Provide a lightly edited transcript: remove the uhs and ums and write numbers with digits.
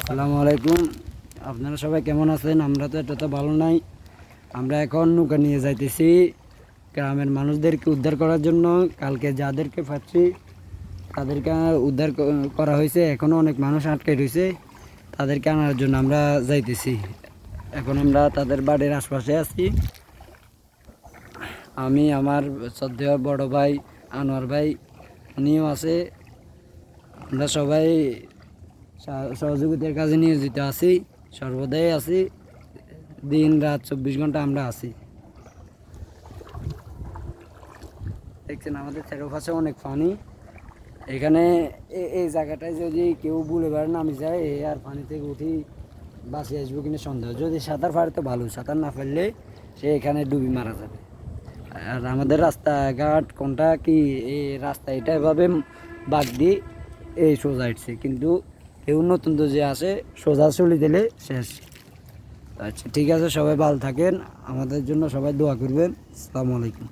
আসসালামু আলাইকুম। আপনারা সবাই কেমন আছেন? আমরা তো এটা তো ভালো নাই। আমরা এখন নৌকা নিয়ে যাইতেছি গ্রামের মানুষদেরকে উদ্ধার করার জন্য। কালকে যাদেরকে পাচ্ছি তাদেরকে উদ্ধার করা হয়েছে। এখনও অনেক মানুষ আটকে রয়েছে, তাদেরকে আনার জন্য আমরা যাইতেছি। এখন আমরা তাদের বাড়ির আশপাশে আছি। আমি, আমার শ্রদ্ধেয় বড় ভাই আনোয়ার ভাই, উনিও আছে। আমরা সবাই সহযোগিতার কাজে নিয়োজিত আছি, সর্বদাই আছি। দিন রাত 24 ঘন্টা আমরা আছি। দেখছেন আমাদের চারপাশে অনেক পানি। এখানে এই জায়গাটায় যদি কেউ ভুলে বেড়ে নামে যায়, আর পানি থেকে উঠি বাঁচিয়ে আসবো কিনা সন্দেহ। যদি সাঁতার পারে তো ভালো, সাঁতার না পারলে সে এখানে ডুবি মারা যাবে। আর আমাদের রাস্তাঘাট কোনটা কি, এই রাস্তা এটা এভাবে বাদ দিয়ে এই সোজা উঠছে, কিন্তু কেউ নতুন তো যে আসে সোজা চলে দিলে শেষ। আচ্ছা ঠিক আছে, সবাই ভালো থাকেন, আমাদের জন্য সবাই দোয়া করবেন। আসসালামু আলাইকুম।